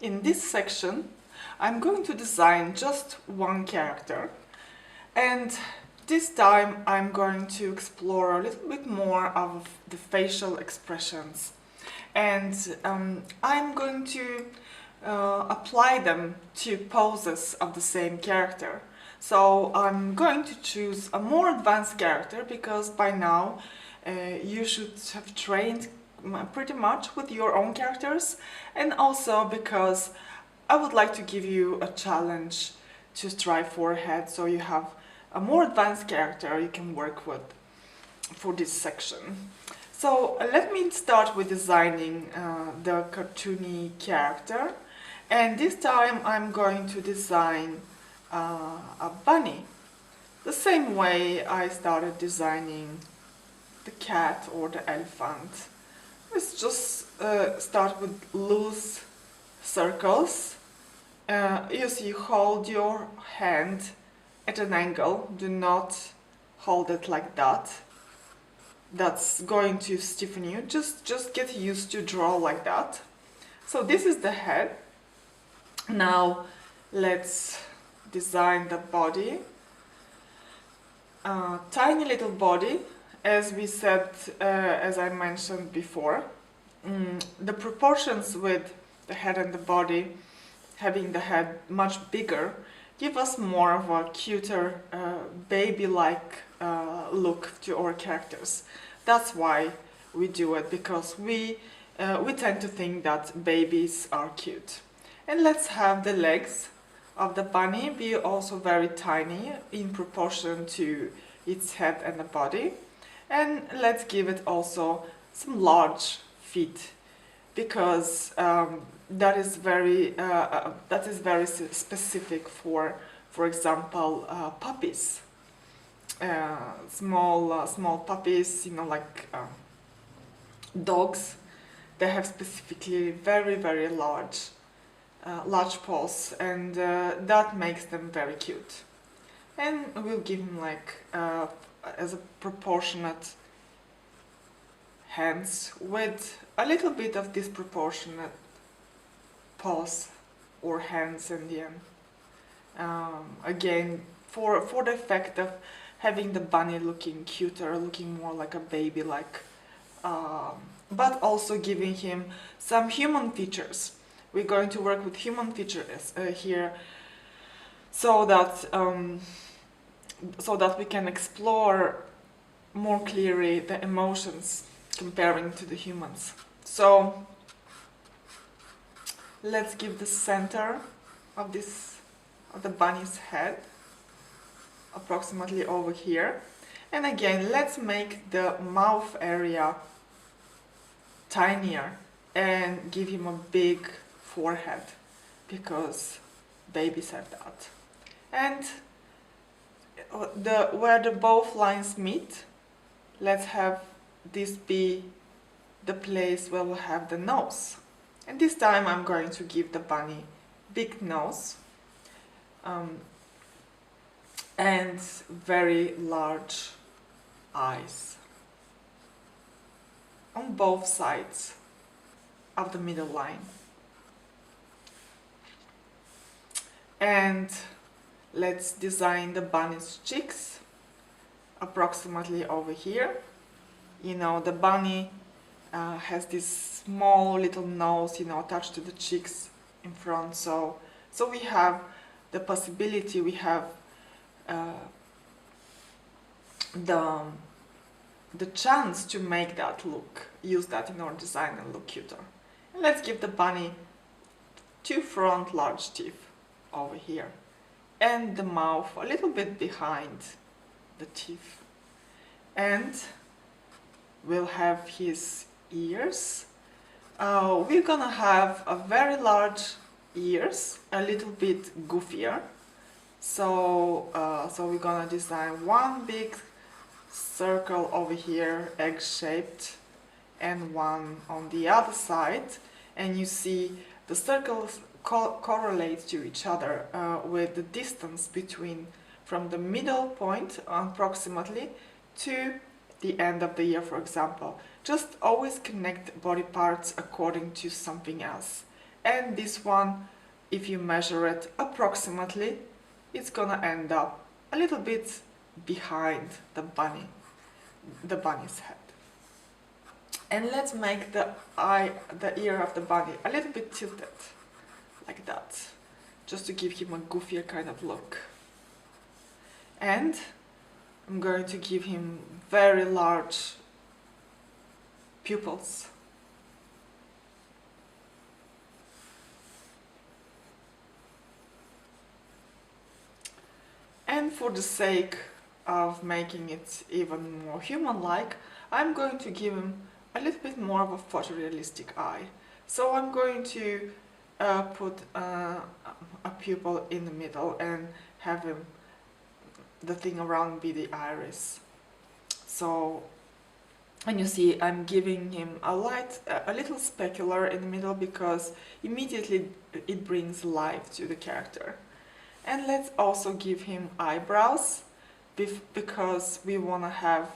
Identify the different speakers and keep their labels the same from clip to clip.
Speaker 1: In this section, I'm going to design just one character, and this time I'm going to explore a little bit more of the facial expressions, and I'm going to apply them to poses of the same character. So I'm going to choose a more advanced character because by now you should have trained pretty much with your own characters, and also because I would like to give you a challenge to strive for ahead, so you have a more advanced character you can work with for this section. So let me start with designing the cartoony character, and this time I'm going to design a bunny, the same way I started designing the cat or the elephant. Let's just start with loose circles. You see, hold your hand at an angle, do not hold it like that. That's going to stiffen you. Just get used to draw like that. So this is the head. Now let's design the body. Tiny little body, as we said, as I mentioned before. The proportions with the head and the body, having the head much bigger, give us more of a cuter, baby-like look to our characters. That's why we do it, because we tend to think that babies are cute. And let's have the legs of the bunny be also very tiny in proportion to its head and the body. And let's give it also some large feet, because that is very specific for example, puppies. Small puppies, you know, like dogs. They have specifically very large paws, and that makes them very cute. And we'll give them like as a proportionate hands with a little bit of disproportionate paws or hands in the end. Again, for the effect of having the bunny looking cuter, looking more like a baby, but also giving him some human features. We're going to work with human features here, so that we can explore more clearly the emotions comparing to the humans. So let's give the center of the bunny's head approximately over here, and again let's make the mouth area tinier and give him a big forehead, because babies have that. And where the both lines meet, let's have this be the place where we'll have the nose. And this time I'm going to give the bunny big nose and very large eyes on both sides of the middle line. And let's design the bunny's cheeks approximately over here. You know, the bunny has this small little nose, you know, attached to the cheeks in front. So we have the possibility, we have the chance to make that look, use that in our design and look cuter. And let's give the bunny two front large teeth over here, and the mouth a little bit behind the teeth. And we'll have his ears. We're gonna have a very large ears, a little bit goofier. So we're gonna design one big circle over here, egg-shaped, and one on the other side. And you see the circles correlate to each other with the distance between from the middle point approximately to the end of the ear, for example. Just always connect body parts according to something else. and this one, if you measure it approximately, it's gonna end up a little bit behind the bunny's head. And let's make the ear of the bunny a little bit tilted, like that, just to give him a goofier kind of look. And I'm going to give him very large pupils. And for the sake of making it even more human-like, I'm going to give him a little bit more of a photorealistic eye. So I'm going to put a pupil in the middle and have him, the thing around be the iris. So, and you see I'm giving him a little specular in the middle because immediately it brings life to the character. And let's also give him eyebrows because we want to have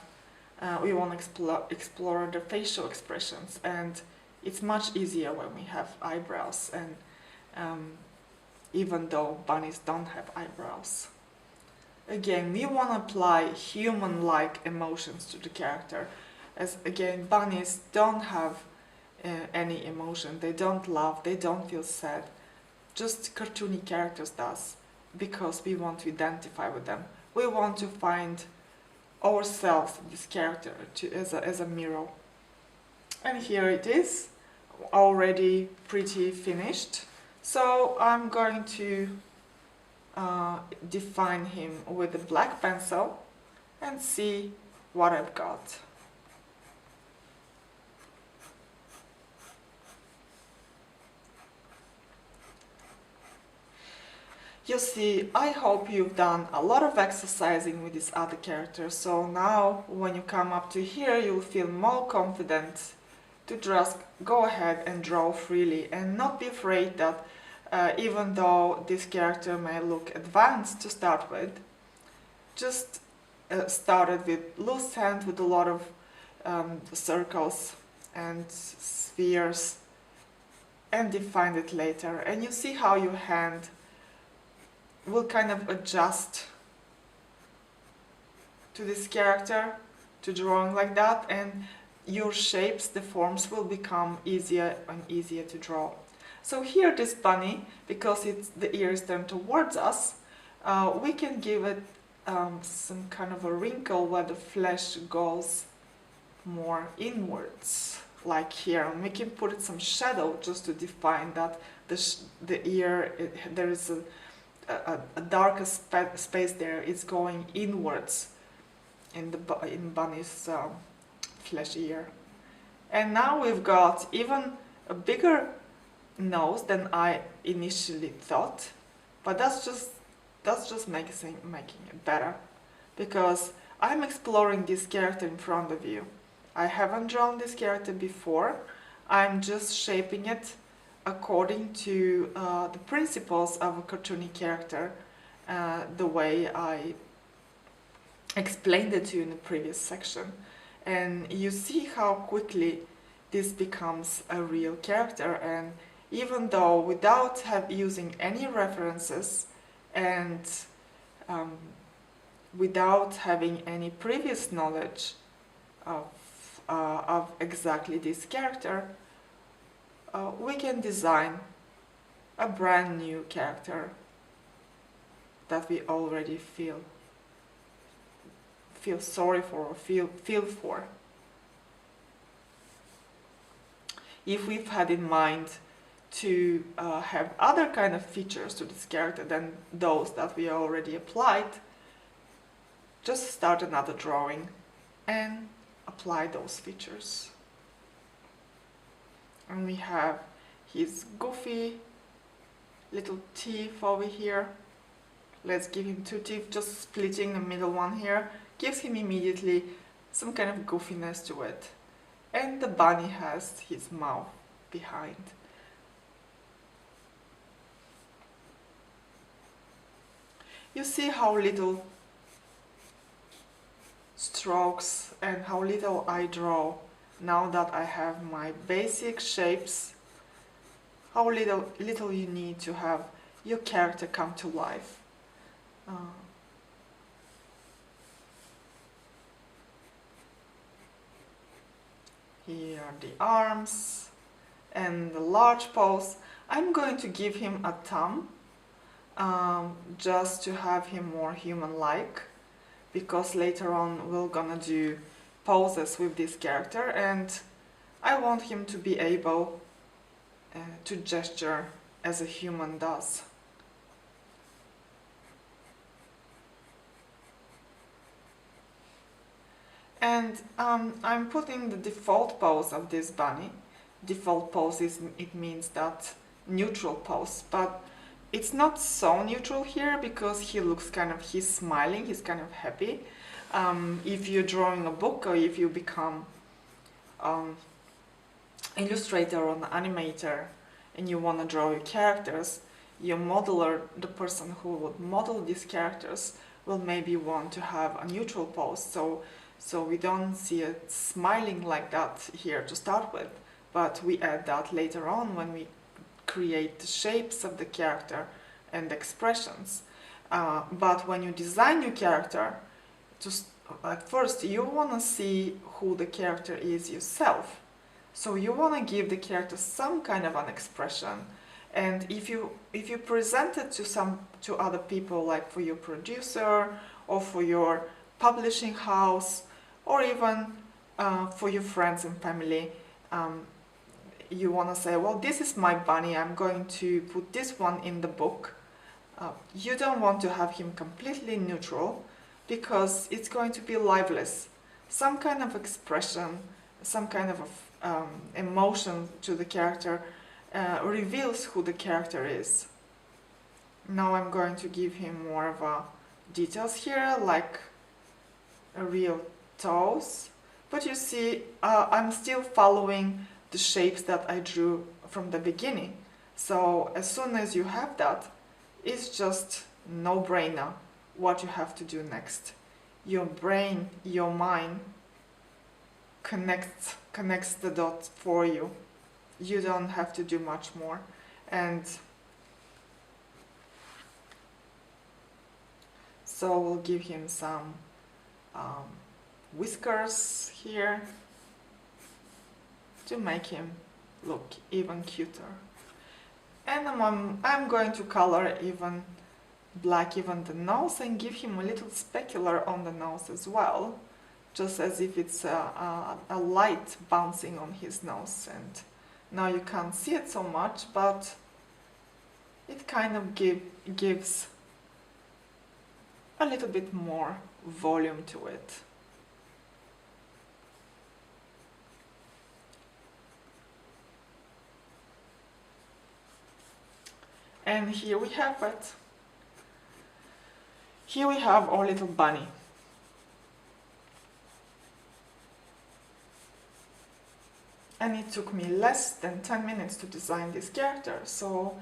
Speaker 1: explore the facial expressions, and it's much easier when we have eyebrows, and even though bunnies don't have eyebrows. Again, we want to apply human-like emotions to the character, as again bunnies don't have any emotion. They don't laugh, they don't feel sad. Just cartoony characters does, because we want to identify with them. We want to find ourselves in this character as a mirror. And here it is, already pretty finished. So I'm going to define him with a black pencil and see what I've got. You see, I hope you've done a lot of exercising with this other character, so now when you come up to here you'll feel more confident to just go ahead and draw freely and not be afraid that even though this character may look advanced to start with, just started with loose hand with a lot of circles and spheres and defined it later, and you see how your hand will kind of adjust to this character, to drawing like that, and your shapes, the forms will become easier and easier to draw. So here this bunny, because the ear is turned towards us, we can give it some kind of a wrinkle where the flesh goes more inwards, like here, and we can put it some shadow just to define that the ear, there is a darker space there. It's going inwards in bunny's flesh ear. And now we've got even a bigger nose than I initially thought, but that's just making it better, because I'm exploring this character in front of you. I haven't drawn this character before. I'm just shaping it according to the principles of a cartoony character, the way I explained it to you in the previous section. And you see how quickly this becomes a real character, and even though without using any references and without having any previous knowledge of exactly this character, we can design a brand new character that we already feel sorry for, or feel for. If we've had in mind to have other kind of features to this character than those that we already applied, just start another drawing and apply those features. And we have his goofy little teeth over here. Let's give him 2 teeth, just splitting the middle one here gives him immediately some kind of goofiness to it. And the bunny has his mouth behind. You see how little strokes and how little I draw now that I have my basic shapes how little you need to have your character come to life. Here are the arms and the large paws. I'm going to give him a thumb, just to have him more human-like, because later on we're gonna do poses with this character and I want him to be able to gesture as a human does. And I'm putting the default pose of this bunny. Default pose it means that neutral pose, but it's not so neutral here because he looks he's smiling, he's kind of happy. If you're drawing a book or if you become illustrator or an animator and you want to draw your characters, your modeler, the person who would model these characters, will maybe want to have a neutral pose. So we don't see it smiling like that here to start with, but we add that later on when we create the shapes of the character and expressions. But when you design your character, at first you want to see who the character is yourself. So you want to give the character some kind of an expression. And if you present it to other people, like for your producer or for your publishing house, or even for your friends and family, you want to say, well, this is my bunny, I'm going to put this one in the book. You don't want to have him completely neutral because it's going to be lifeless. Some kind of expression, some kind of emotion to the character reveals who the character is. Now I'm going to give him more of a details here, like a real toes, but you see I'm still following the shapes that I drew from the beginning. So as soon as you have that, it's just no-brainer what you have to do next. Your brain, your mind connects the dots for you. You don't have to do much more. And so we'll give him some whiskers here to make him look even cuter. And I'm going to color even the nose and give him a little specular on the nose as well, just as if it's a light bouncing on his nose. And now you can't see it so much, but it kind of gives a little bit more volume to it. And here we have it. Here we have our little bunny. And it took me less than 10 minutes to design this character, so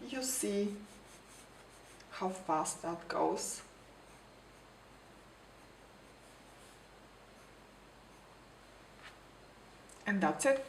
Speaker 1: you see how fast that goes. And that's it.